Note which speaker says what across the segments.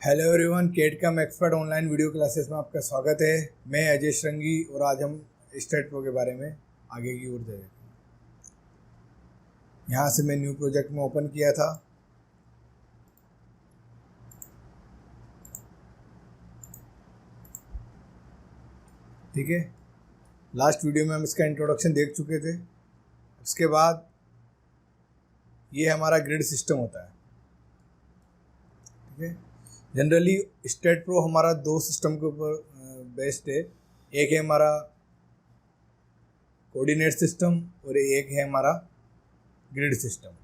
Speaker 1: Hello everyone, केटकम expert online video classes में आपका स्वागत है। मैं अजय श्रृंगी और आज हम स्टेट प्रो के बारे में आगे की ओर जाएंगे। यहाँ से मैं न्यू प्रोजेक्ट में ओपन किया था। ठीक है, लास्ट वीडियो में हम इसका इंट्रोडक्शन देख चुके थे। उसके बाद ये हमारा ग्रिड सिस्टम होता है। ठीक है, जनरली स्टेट प्रो हमारा दो सिस्टम के ऊपर बेस्ड है। एक है हमारा कोऑर्डिनेट सिस्टम और एक है हमारा ग्रिड सिस्टम।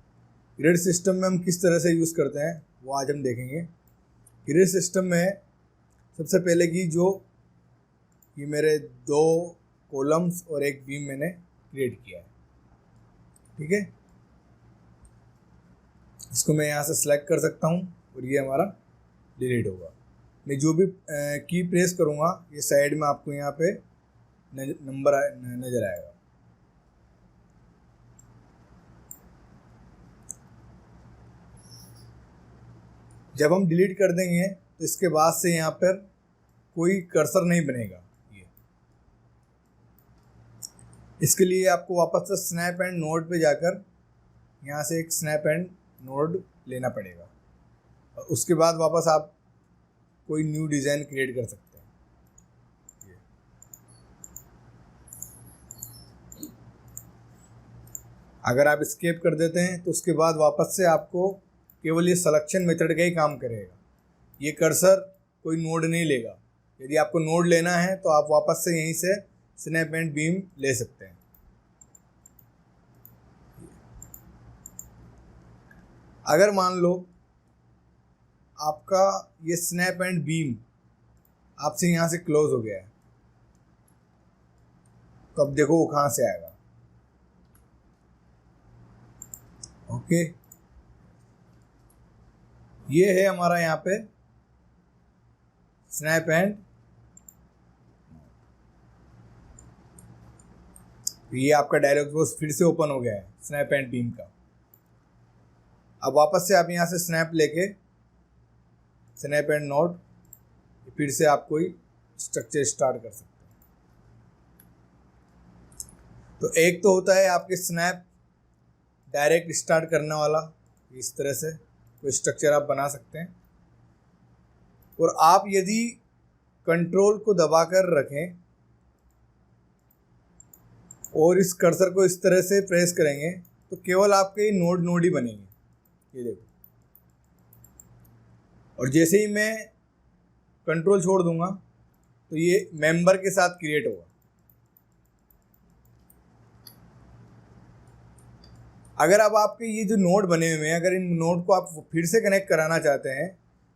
Speaker 1: ग्रिड सिस्टम में हम किस तरह से यूज़ करते हैं वो आज हम देखेंगे। ग्रिड सिस्टम में सबसे पहले की जो ये मेरे दो कॉलम्स और एक बीम मैंने क्रिएट किया है। ठीक है, इसको मैं यहाँ से सिलेक्ट कर सकता हूँ और ये हमारा डिलीट होगा। मैं जो भी की प्रेस करूँगा ये साइड में आपको यहाँ पे नंबर नज़र आएगा। जब हम डिलीट कर देंगे तो इसके बाद से यहाँ पर कोई कर्सर नहीं बनेगा। ये इसके लिए आपको वापस से स्नैप एंड नोड पे जाकर यहाँ से एक स्नैप एंड नोड लेना पड़ेगा और उसके बाद वापस आप कोई न्यू डिज़ाइन क्रिएट कर सकते हैं। अगर आप स्केप कर देते हैं तो उसके बाद वापस से आपको केवल ये सिलेक्शन मेथड का ही काम करेगा। ये कर्सर कोई नोड नहीं लेगा। यदि आपको नोड लेना है तो आप वापस से यहीं से स्नैप एंड बीम ले सकते हैं। अगर मान लो आपका ये स्नैप एंड बीम आपसे यहाँ से क्लोज हो गया है तो अब देखो वो कहाँ से आएगा। ओके, ये है हमारा यहाँ पे स्नैप एंड। ये आपका डायलॉग बॉक्स फिर से ओपन हो गया है स्नैप एंड बीम का। अब वापस से आप यहाँ से स्नैप लेके स्नैप एंड नोड फिर से आप कोई स्ट्रक्चर स्टार्ट कर सकते हैं। तो एक तो होता है आपके स्नैप डायरेक्ट स्टार्ट करने वाला, इस तरह से कोई स्ट्रक्चर आप बना सकते हैं। और आप यदि कंट्रोल को दबाकर रखें और इस कर्सर को इस तरह से प्रेस करेंगे तो केवल आपके नोड ही बनेंगे। ये देखो, और जैसे ही मैं कंट्रोल छोड़ दूंगा तो ये मेंबर के साथ क्रिएट होगा। अगर अब आपके ये जो नोड बने हुए हैं, अगर इन नोड को आप फिर से कनेक्ट कराना चाहते हैं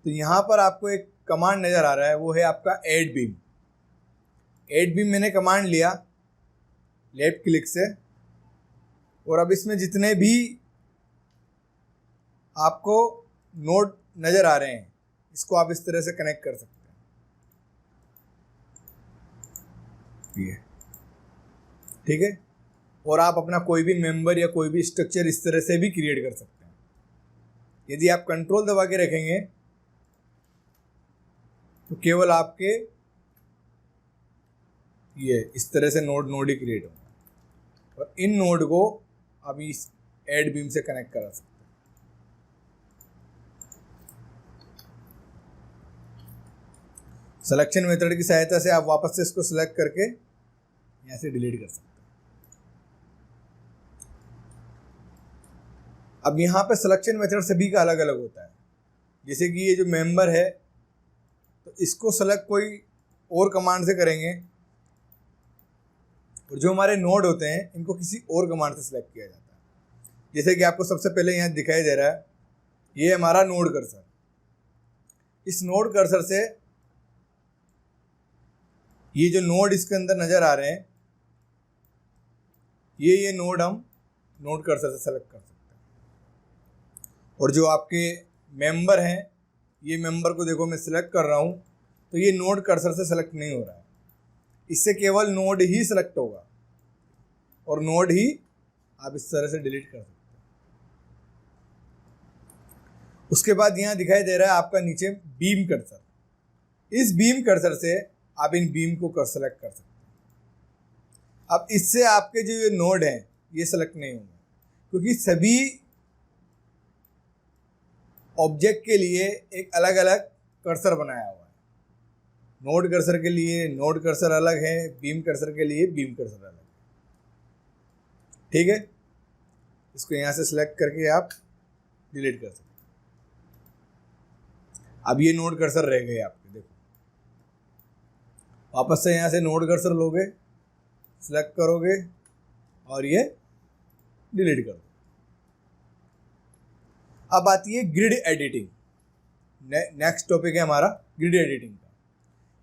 Speaker 1: तो यहाँ पर आपको एक कमांड नज़र आ रहा है, वो है आपका ऐड बीम। ऐड बीम मैंने कमांड लिया लेफ्ट क्लिक से और अब इसमें जितने भी आपको नोड नज़र आ रहे हैं इसको आप इस तरह से कनेक्ट कर सकते हैं। ये ठीक है, और आप अपना कोई भी मेंबर या कोई भी स्ट्रक्चर इस तरह से भी क्रिएट कर सकते हैं। यदि आप कंट्रोल दबा के रखेंगे तो केवल आपके ये इस तरह से नोड ही क्रिएट होंगे और इन नोड को आप इस ऐड बीम से कनेक्ट करा सकते हैं। सिलेक्शन मेथड की सहायता से आप वापस से इसको सिलेक्ट करके यहाँ से डिलीट कर सकते हैं। अब यहाँ पे सिलेक्शन मेथड सभी का अलग अलग होता है। जैसे कि ये जो मेंबर है तो इसको सेलेक्ट कोई और कमांड से करेंगे और जो हमारे नोड होते हैं इनको किसी और कमांड से सिलेक्ट किया जाता है। जैसे कि आपको सबसे पहले यहाँ दिखाई दे रहा है ये हमारा नोड कर्सर। इस नोड कर्सर से ये जो नोड इसके अंदर नज़र आ रहे हैं ये नोड हम नोड कर्सर से सेलेक्ट कर सकते हैं। और जो आपके मेंबर हैं ये मेंबर को देखो मैं सिलेक्ट कर रहा हूँ तो ये नोड कर्सर से सेलेक्ट नहीं हो रहा है। इससे केवल नोड ही सिलेक्ट होगा और नोड ही आप इस तरह से डिलीट कर सकते हैं। उसके बाद यहाँ दिखाई दे रहा है आपका नीचे बीम कर्सर। इस बीम कर्सर से आप इन बीम को सेलेक्ट कर सकते हैं। अब इससे आपके जो ये नोड हैं ये सेलेक्ट नहीं होंगे, क्योंकि सभी ऑब्जेक्ट के लिए एक अलग अलग कर्सर बनाया हुआ है। नोड कर्सर के लिए नोड कर्सर अलग है, बीम कर्सर के लिए बीम कर्सर अलग है। ठीक है, इसको यहाँ से सिलेक्ट करके आप डिलीट कर सकते हैं। अब ये नोड कर्सर रह गए आपके, देखो वापस से यहाँ से नोड कर्सर लोगे, सिलेक्ट करोगे और ये डिलीट कर दो। अब आती है ग्रिड एडिटिंग। नेक्स्ट टॉपिक है हमारा ग्रिड एडिटिंग का।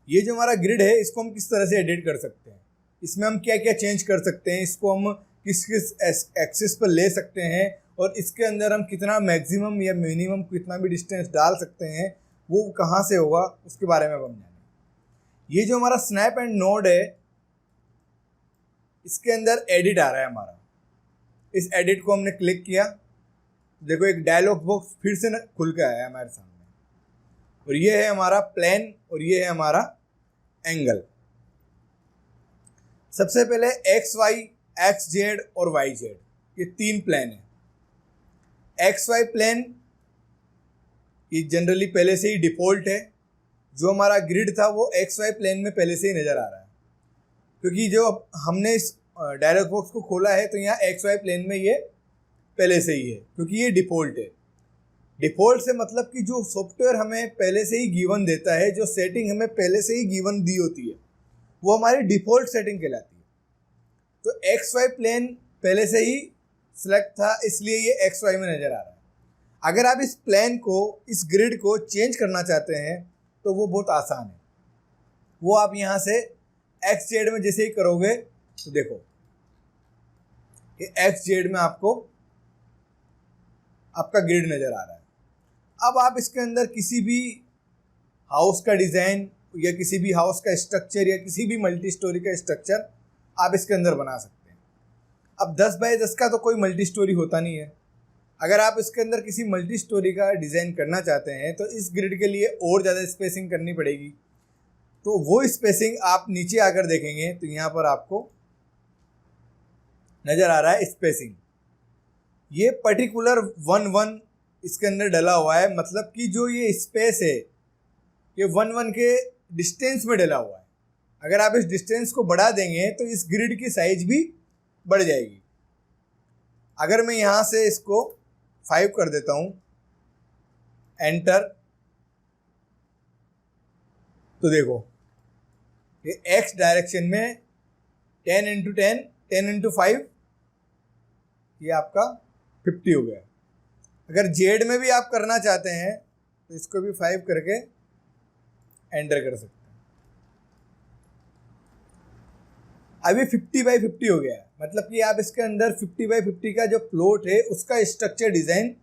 Speaker 1: ये जो हमारा ग्रिड है इसको हम किस तरह से एडिट कर सकते हैं, इसमें हम क्या क्या चेंज कर सकते हैं, इसको हम किस किस एक्सिस पर ले सकते हैं और इसके अंदर हम कितना मैक्सिमम या मिनिमम कितना भी डिस्टेंस डाल सकते हैं, वो कहाँ से होगा उसके बारे में हम जानेंगे। ये जो हमारा स्नैप एंड नोड है इसके अंदर एडिट आ रहा है हमारा। इस एडिट को हमने क्लिक किया, देखो एक डायलॉग बॉक्स फिर से खुल के आया हमारे सामने, और ये है हमारा प्लेन और ये है हमारा एंगल। सबसे पहले एक्स वाई, एक्स जेड और वाई जेड, ये तीन प्लेन है। एक्स वाई प्लेन ये जनरली पहले से ही डिफॉल्ट है। जो हमारा ग्रिड था वो एक्स वाई प्लेन में पहले से ही नज़र आ रहा है, क्योंकि जो हमने इस डायलॉग बॉक्स को खोला है तो यहाँ एक्स वाई प्लेन में ये पहले से ही है, क्योंकि ये डिफ़ॉल्ट है। डिफ़ॉल्ट से मतलब कि जो सॉफ्टवेयर हमें पहले से ही गिवन देता है, जो सेटिंग हमें पहले से ही गिवन दी होती है, वो हमारी डिफ़ॉल्ट सेटिंग कहलाती है। तो एक्स वाई प्लेन पहले से ही सिलेक्ट था, इसलिए ये एक्स वाई में नज़र आ रहा है। अगर आप इस प्लेन को, इस ग्रिड को चेंज करना चाहते हैं तो वो बहुत आसान है। वो आप यहाँ से एक्स जेड में जैसे ही करोगे तो देखो ये एक्स जेड में आपको आपका ग्रिड नज़र आ रहा है। अब आप इसके अंदर किसी भी हाउस का डिज़ाइन या किसी भी हाउस का स्ट्रक्चर या किसी भी मल्टी स्टोरी का स्ट्रक्चर आप इसके अंदर बना सकते हैं। अब 10 बाय 10 का तो कोई मल्टी स्टोरी होता नहीं है। अगर आप इसके अंदर किसी मल्टी स्टोरी का डिज़ाइन करना चाहते हैं तो इस ग्रिड के लिए और ज़्यादा स्पेसिंग करनी पड़ेगी। तो वो स्पेसिंग आप नीचे आकर देखेंगे तो यहाँ पर आपको नज़र आ रहा है स्पेसिंग। ये पर्टिकुलर 1-1 इसके अंदर डला हुआ है, मतलब कि जो ये स्पेस है ये 1-1 के डिस्टेंस में डला हुआ है। अगर आप इस डिस्टेंस को बढ़ा देंगे तो इस ग्रिड की साइज भी बढ़ जाएगी। अगर मैं यहाँ से इसको 5 कर देता हूँ, एंटर, तो देखो ये एक्स डायरेक्शन में 10x10, 10x5, ये आपका 50 हो गया। अगर जेड में भी आप करना चाहते हैं तो इसको भी 5 करके एंटर कर सकते हैं। अभी 50x50 हो गया है, मतलब कि आप इसके अंदर 50x50 का जो प्लॉट है उसका स्ट्रक्चर डिज़ाइन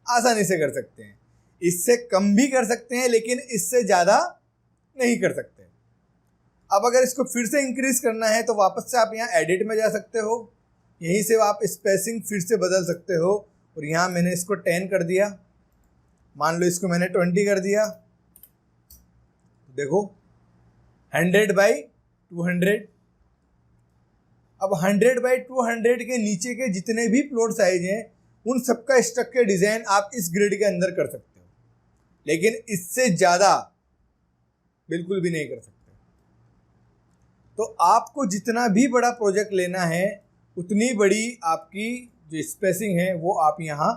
Speaker 1: आसानी से कर सकते हैं। इससे कम भी कर सकते हैं लेकिन इससे ज़्यादा नहीं कर सकते। अब अगर इसको फिर से इंक्रीज करना है तो वापस से आप यहाँ एडिट में जा सकते हो, यहीं से आप स्पेसिंग फिर से बदल सकते हो। और यहाँ मैंने इसको 10 कर दिया, मान लो इसको मैंने 20 कर दिया, देखो 100x200। अब 100x200 के नीचे के जितने भी प्लॉट साइज हैं उन सबका स्ट्रक्चर डिज़ाइन आप इस ग्रिड के अंदर कर सकते हो, लेकिन इससे ज़्यादा बिल्कुल भी नहीं कर सकते। तो आपको जितना भी बड़ा प्रोजेक्ट लेना है उतनी बड़ी आपकी जो स्पेसिंग है वो आप यहाँ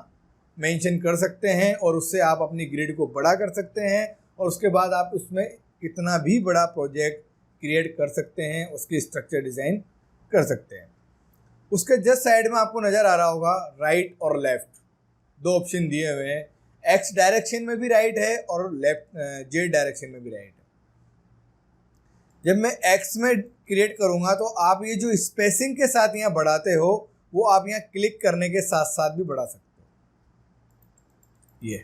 Speaker 1: मेंशन कर सकते हैं और उससे आप अपनी ग्रिड को बड़ा कर सकते हैं और उसके बाद आप उसमें कितना भी बड़ा प्रोजेक्ट क्रिएट कर सकते हैं, उसकी स्ट्रक्चर डिज़ाइन कर सकते हैं। उसके जस्ट साइड में आपको नज़र आ रहा होगा राइट और लेफ़्ट, दो ऑप्शन दिए हुए हैं। एक्स डायरेक्शन में भी राइट है और लेफ्ट जेड डायरेक्शन में भी राइट है। जब मैं एक्स में क्रिएट करूँगा तो आप ये जो स्पेसिंग के साथ यहाँ बढ़ाते हो वो आप यहाँ क्लिक करने के साथ साथ भी बढ़ा सकते हो। ये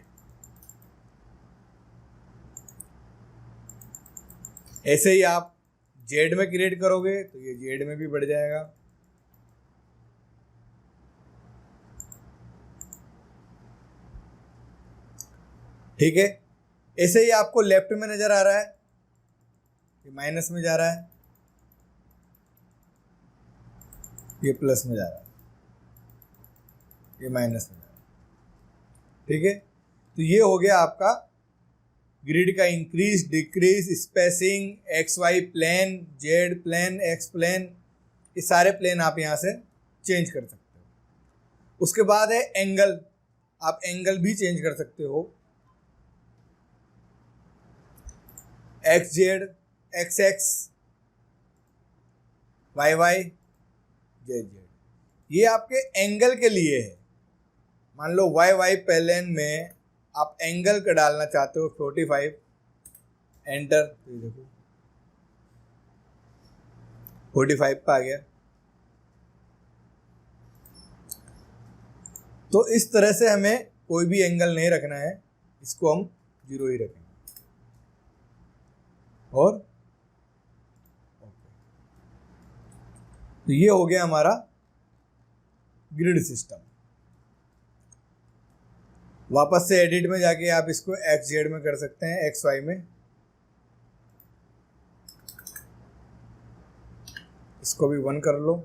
Speaker 1: ऐसे ही आप जेड में क्रिएट करोगे तो ये जेड में भी बढ़ जाएगा। ठीक है। ऐसे ही आपको लेफ्ट में नजर आ रहा है, ये माइनस में जा रहा है, ये प्लस में जा रहा है, ये माइनस में जा रहा है। ठीक है, तो ये हो गया आपका ग्रिड का increase decrease spacing, X Y plane, Z plane, X plane, ये सारे प्लेन आप यहाँ से चेंज कर सकते हो। उसके बाद है एंगल, आप एंगल भी चेंज कर सकते हो, X Z, X X, Y Y, Z Z, ये आपके एंगल के लिए है। मान लो वाई वाई प्लेन में आप एंगल का डालना चाहते हो 45, एंटर, तो देखो 45 पे आ गया। तो इस तरह से हमें कोई भी एंगल नहीं रखना है, इसको हम 0 ही रखेंगे। और तो ये हो गया हमारा ग्रिड सिस्टम। वापस से एडिट में जाके आप इसको एक्स जेड में कर सकते हैं, एक्स वाई में, इसको भी 1 कर लो,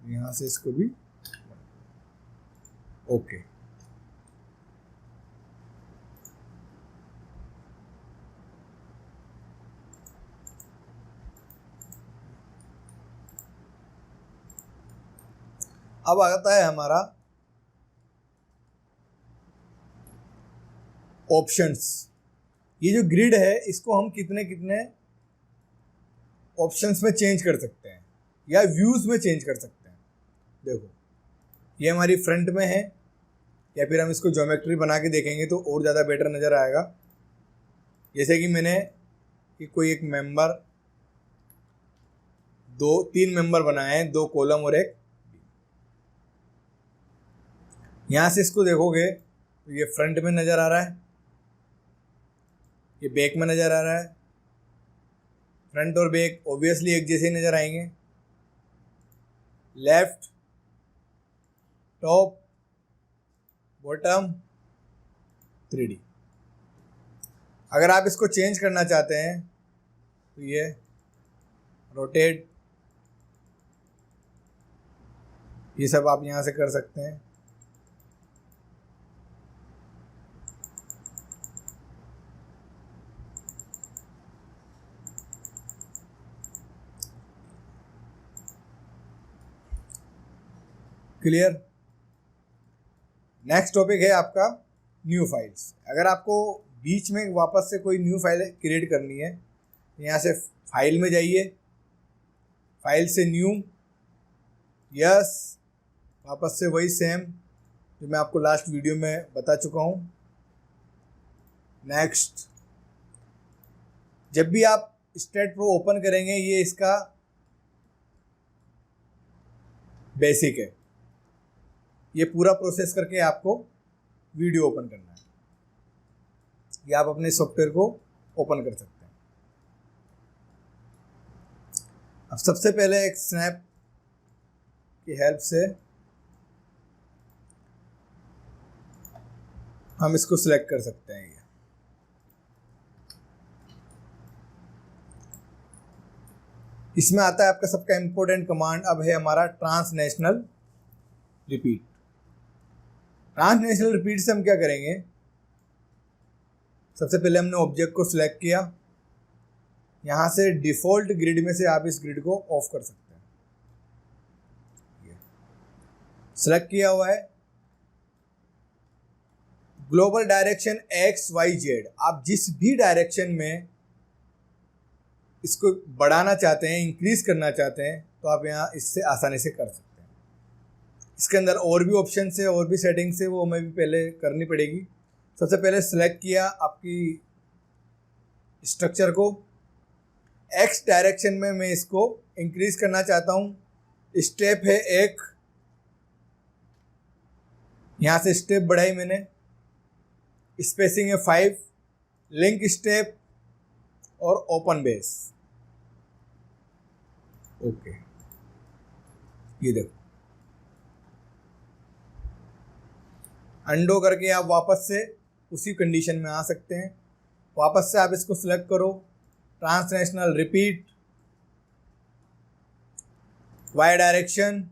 Speaker 1: यहां से इसको भी 1। ओके, अब आता है हमारा ऑप्शंस। ये जो ग्रिड है इसको हम कितने कितने ऑप्शंस में चेंज कर सकते हैं या व्यूज में चेंज कर सकते हैं। देखो ये हमारी फ्रंट में है, या फिर हम इसको ज्योमेट्री बना के देखेंगे तो और ज़्यादा बेटर नज़र आएगा। जैसे कि मैंने कि कोई एक मेंबर, 3 मेंबर बनाए हैं, 2 कॉलम और एक, यहाँ से इसको देखोगे तो ये फ्रंट में नज़र आ रहा है, ये बैक में नज़र आ रहा है। फ्रंट और बैक ऑब्वियसली एक जैसे ही नज़र आएंगे। Left, top, bottom, 3D। अगर आप इसको चेंज करना चाहते हैं तो ये रोटेट, ये सब आप यहाँ से कर सकते हैं। क्लियर। नेक्स्ट टॉपिक है आपका न्यू फाइल्स। अगर आपको बीच में वापस से कोई न्यू फाइल क्रिएट करनी है, यहाँ से फाइल में जाइए, फाइल से न्यू, यस, वापस से वही सेम जो मैं आपको लास्ट वीडियो में बता चुका हूँ। नेक्स्ट, जब भी आप स्टेट प्रो ओपन करेंगे, ये इसका बेसिक है, ये पूरा प्रोसेस करके आपको वीडियो ओपन करना है, या आप अपने सॉफ्टवेयर को ओपन कर सकते हैं। अब सबसे पहले एक स्नैप की हेल्प से हम इसको सिलेक्ट कर सकते हैं। इसमें आता है आपका सबका इंपॉर्टेंट कमांड, अब है हमारा ट्रांसनेशनल रिपीट। ट्रांसनेशनल रिपीट से हम क्या करेंगे, सबसे पहले हमने ऑब्जेक्ट को सिलेक्ट किया, यहाँ से डिफॉल्ट ग्रिड में से आप इस ग्रिड को ऑफ कर सकते हैं। सिलेक्ट किया हुआ है, global direction X Y Z, आप जिस भी डायरेक्शन में इसको बढ़ाना चाहते हैं, इंक्रीज करना चाहते हैं, तो आप यहाँ इससे आसानी से कर सकते हैं। इसके अंदर और भी ऑप्शन है, और भी सेटिंग्स है, वो हमें भी पहले करनी पड़ेगी। सबसे पहले सिलेक्ट किया आपकी स्ट्रक्चर को, एक्स डायरेक्शन में मैं इसको इंक्रीज करना चाहता हूँ। स्टेप है 1, यहाँ से स्टेप बढ़ाई मैंने, स्पेसिंग है 5, लिंक स्टेप और ओपन बेस। ओके, ये देखो, अंडो करके आप वापस से उसी कंडीशन में आ सकते हैं। वापस से आप इसको सिलेक्ट करो, translational repeat, Y direction,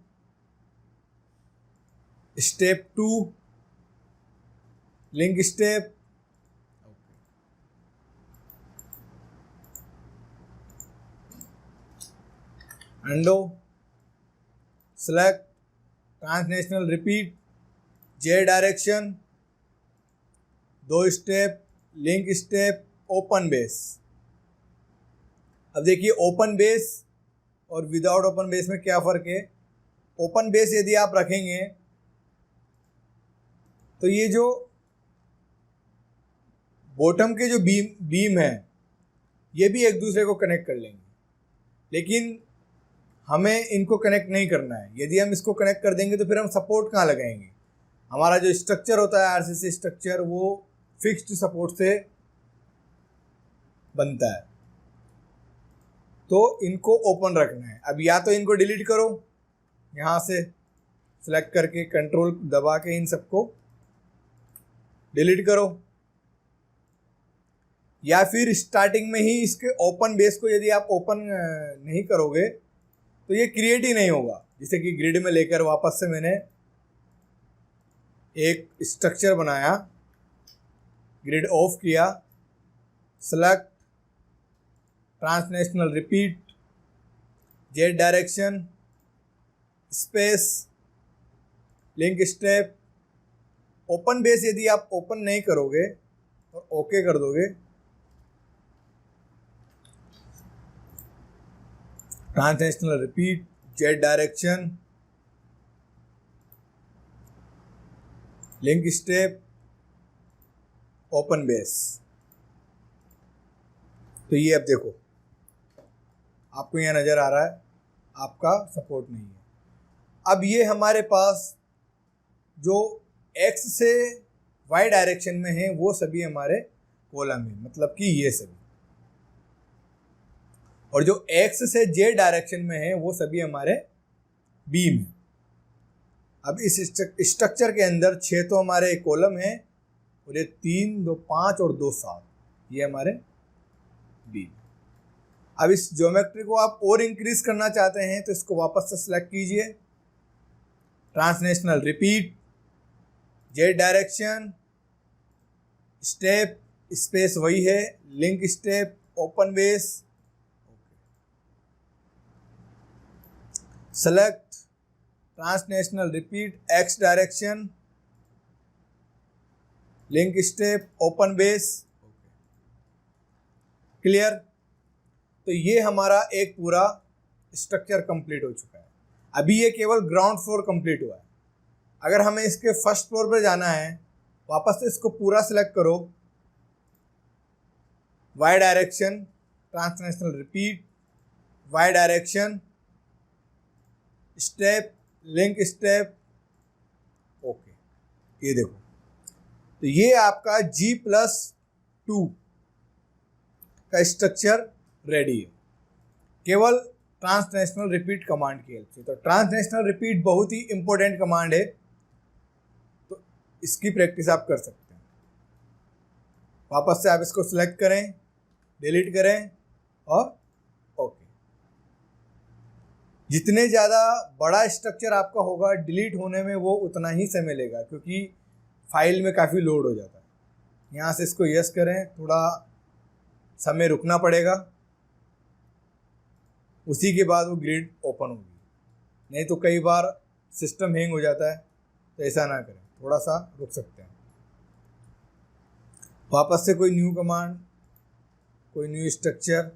Speaker 1: step 2, link step, undo, select, translational repeat, J direction, 2 step, link step, open base. अब देखिए ओपन बेस और विदाउट ओपन बेस में क्या फ़र्क है। ओपन बेस यदि आप रखेंगे तो ये जो बॉटम के जो बीम है ये भी एक दूसरे को कनेक्ट कर लेंगे, लेकिन हमें इनको कनेक्ट नहीं करना है। यदि हम इसको कनेक्ट कर देंगे तो फिर हम सपोर्ट कहाँ लगाएंगे। हमारा जो स्ट्रक्चर होता है आरसीसी स्ट्रक्चर वो फिक्स्ड सपोर्ट से बनता है, तो इनको ओपन रखना है। अब या तो इनको डिलीट करो, यहाँ से सेलेक्ट करके कंट्रोल दबा के इन सबको डिलीट करो, या फिर स्टार्टिंग में ही इसके ओपन बेस को यदि आप ओपन नहीं करोगे तो ये क्रिएट ही नहीं होगा। जैसे कि ग्रिड में लेकर वापस से मैंने एक स्ट्रक्चर बनाया, ग्रिड ऑफ किया, select, translational repeat, Z direction, space, link step, open base यदि आप ओपन नहीं करोगे और ओके कर दोगे, translational repeat, Z direction, link step, open base, तो ये अब देखो आपको यहाँ नज़र आ रहा है आपका सपोर्ट नहीं है। अब ये हमारे पास जो एक्स से वाई डायरेक्शन में है वो सभी हमारे कॉलम है, मतलब कि ये सभी, और जो एक्स से जे डायरेक्शन में है वो सभी हमारे बीम है। अब इस स्ट्रक्चर के अंदर 6 तो हमारे कॉलम है और ये 3, 2, 5 और 2, 7 ये हमारे बीम। अब इस ज्योमेट्री को आप और इंक्रीज करना चाहते हैं तो इसको वापस से सिलेक्ट कीजिए, translational repeat, Z direction, step, space वही है, link step, open base, select, translational repeat, x direction, link step, open base, clear. तो ये हमारा एक पूरा स्ट्रक्चर कंप्लीट हो चुका है। अभी ये केवल ग्राउंड फ्लोर कंप्लीट हुआ है। अगर हमें इसके फर्स्ट फ्लोर पर जाना है, वापस से इसको पूरा सिलेक्ट करो, Y direction, translational repeat, Y direction, step, link step, okay. ये देखो, तो ये आपका G+2 का स्ट्रक्चर रेडी है केवल ट्रांसलेशनल रिपीट कमांड की हेल्प से। तो ट्रांसलेशनल रिपीट बहुत ही इंपॉर्टेंट कमांड है, तो इसकी प्रैक्टिस आप कर सकते हैं। वापस से आप इसको सिलेक्ट करें, डिलीट करें और ओके। जितने ज़्यादा बड़ा स्ट्रक्चर आपका होगा डिलीट होने में वो उतना ही समय लेगा, क्योंकि फाइल में काफ़ी लोड हो जाता है। यहाँ से इसको यस करें, थोड़ा समय रुकना पड़ेगा, उसी के बाद वो ग्रिड ओपन होगी। नहीं तो कई बार सिस्टम हैंग हो जाता है, तो ऐसा ना करें, थोड़ा सा रुक सकते हैं। वापस से कोई न्यू कमांड, कोई न्यू स्ट्रक्चर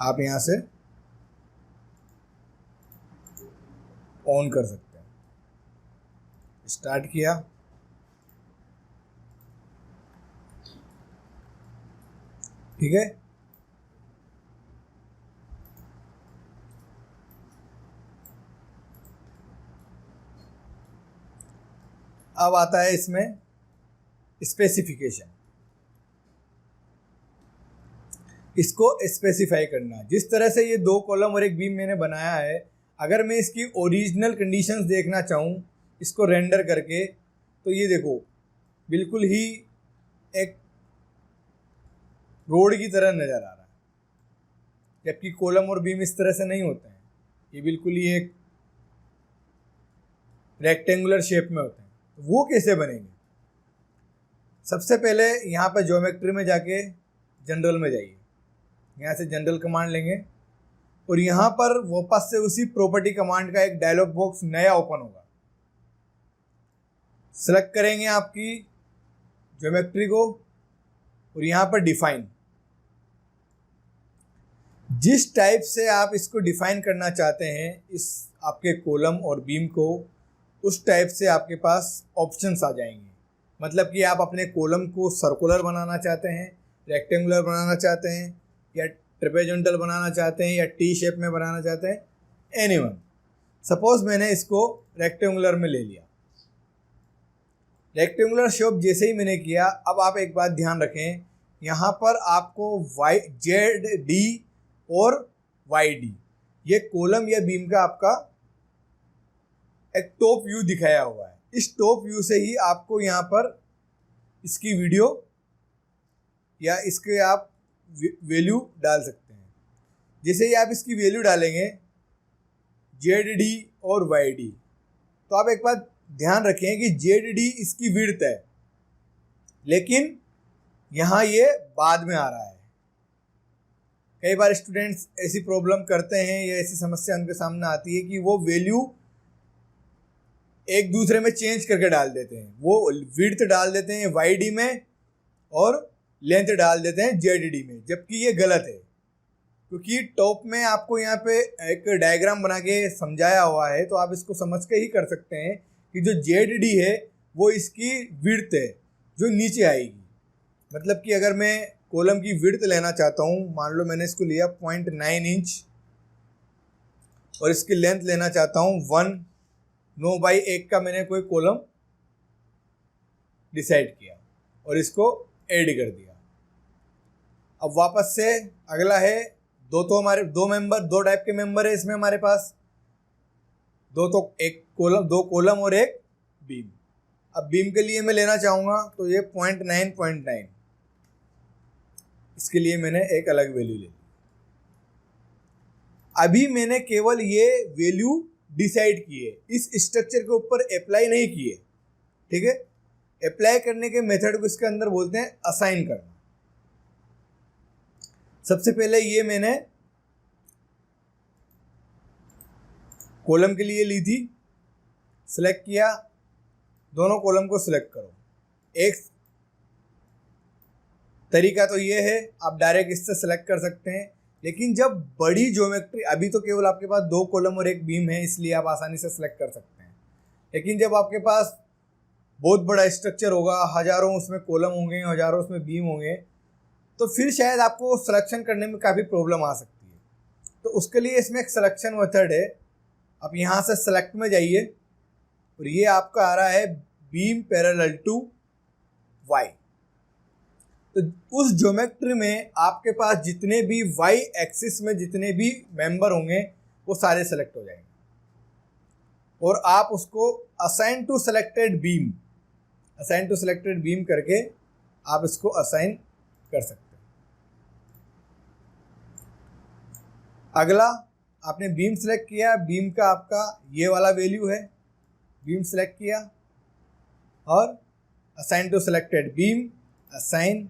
Speaker 1: आप यहाँ से ऑन कर सकते हैं। स्टार्ट किया, ठीक है। अब आता है इसमें स्पेसिफिकेशन, इसको स्पेसिफाई करना। जिस तरह से ये 2 कॉलम और एक बीम मैंने बनाया है, अगर मैं इसकी ओरिजिनल कंडीशंस देखना चाहूँ इसको रेंडर करके, तो ये देखो बिल्कुल ही एक रोड की तरह नज़र आ रहा है, जबकि कॉलम और बीम इस तरह से नहीं होते हैं। ये बिल्कुल ही एक रेक्टेंगुलर शेप में होते हैं। वो कैसे बनेंगे? सबसे पहले यहाँ पर ज्योमेट्री में जाके जनरल में जाइए, यहाँ से जनरल कमांड लेंगे और यहाँ पर वापस से उसी प्रॉपर्टी कमांड का एक डायलॉग बॉक्स नया ओपन होगा। सेलेक्ट करेंगे आपकी ज्योमेट्री को और यहाँ पर डिफाइन, जिस टाइप से आप इसको डिफाइन करना चाहते हैं इस आपके कॉलम और बीम को, उस टाइप से आपके पास ऑप्शंस आ जाएंगे। मतलब कि आप अपने कॉलम को सर्कुलर बनाना चाहते हैं, रेक्टेंगुलर बनाना चाहते हैं, या ट्रेपेजोइडल बनाना चाहते हैं, या टी शेप में बनाना चाहते हैं, एनीवन। सपोज मैंने इसको रेक्टेंगुलर में ले लिया। रेक्टेंगुलर शेप जैसे ही मैंने किया, अब आप एक बात ध्यान रखें, यहाँ पर आपको ZD और YD, ये कॉलम या बीम का आपका एक टॉप व्यू दिखाया हुआ है। इस टॉप व्यू से ही आपको यहाँ पर इसकी वीडियो या इसके आप वैल्यू डाल सकते हैं। जैसे ही आप इसकी वैल्यू डालेंगे ZD और YD, तो आप एक बात ध्यान रखें कि ZD इसकी विड्थ है, लेकिन यहाँ ये बाद में आ रहा है। कई बार स्टूडेंट्स ऐसी प्रॉब्लम करते हैं या ऐसी समस्या उनके सामने आती है कि वो वैल्यू एक दूसरे में चेंज करके डाल देते हैं। वो विड्थ डाल देते हैं YD में और लेंथ डाल देते हैं ZD में, जबकि ये गलत है, क्योंकि टॉप में आपको यहाँ पे एक डायग्राम बना के समझाया हुआ है, तो आप इसको समझ के ही कर सकते हैं कि जो ZD है वो इसकी विड्थ है जो नीचे आएगी। मतलब कि अगर मैं कॉलम की विड्थ लेना चाहता हूँ, मान लो मैंने इसको लिया 0.9 इंच और इसकी लेंथ लेना चाहता हूँ 1/9/1 का मैंने कोई कॉलम डिसाइड किया और इसको ऐड कर दिया। अब वापस से अगला है हमारे दो टाइप के मेंबर है इसमें हमारे पास, दो कॉलम और एक बीम। अब बीम के लिए मैं लेना चाहूँगा तो ये 0.9, इसके लिए मैंने एक अलग वैल्यू ले ली। अभी मैंने केवल ये वैल्यू डिसाइड की है, इस स्ट्रक्चर के ऊपर अप्लाई नहीं किए। ठीक है, अप्लाई करने के मेथड को इसके अंदर बोलते हैं असाइन करना। सबसे पहले ये मैंने कॉलम के लिए ली थी, सिलेक्ट किया, दोनों कॉलम को सिलेक्ट करो। एक तरीका तो ये है, आप डायरेक्ट इससे सेलेक्ट कर सकते हैं, लेकिन जब बड़ी ज्योमेट्री, अभी तो केवल आपके पास 2 कॉलम और एक बीम है, इसलिए आप आसानी से सेलेक्ट कर सकते हैं। लेकिन जब आपके पास बहुत बड़ा स्ट्रक्चर होगा, हजारों उसमें कॉलम होंगे, हजारों उसमें बीम होंगे, तो फिर शायद आपको सिलेक्शन करने में काफ़ी प्रॉब्लम आ सकती है। तो उसके लिए इसमें एक सिलेक्शन मेथड है। आप यहाँ से सेलेक्ट में जाइए और ये आपका आ रहा है बीम पैरेलल टू Y। तो उस ज्योमेट्री में आपके पास जितने भी Y एक्सिस में जितने भी मेंबर होंगे वो सारे सेलेक्ट हो जाएंगे और आप उसको असाइन टू सिलेक्टेड बीम करके आप इसको असाइन कर सकते हैं। अगला आपने बीम सेलेक्ट किया, बीम का आपका ये वाला वैल्यू है, बीम सेलेक्ट किया और assign to selected beam, assign.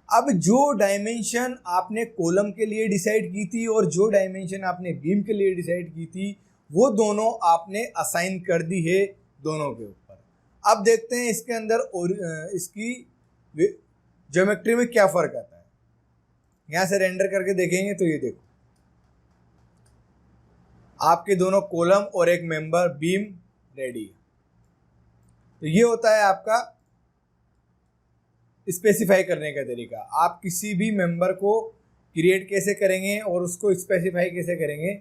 Speaker 1: अब जो डायमेंशन आपने कॉलम के लिए डिसाइड की थी और जो डायमेंशन आपने बीम के लिए डिसाइड की थी, वो दोनों आपने असाइन कर दी है दोनों के ऊपर। अब देखते हैं इसके अंदर और इसकी ज्योमेट्री में क्या फ़र्क आता है। यहाँ से रेंडर करके देखेंगे तो ये देखो, आपके दोनों कॉलम और एक मेंबर बीम रेडी है। तो ये होता है आपका स्पेसिफाई करने का तरीका। आप किसी भी मेंबर को क्रिएट कैसे करेंगे और उसको स्पेसिफाई कैसे करेंगे,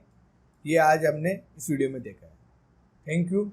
Speaker 1: ये आज हमने इस वीडियो में देखा है। Thank you.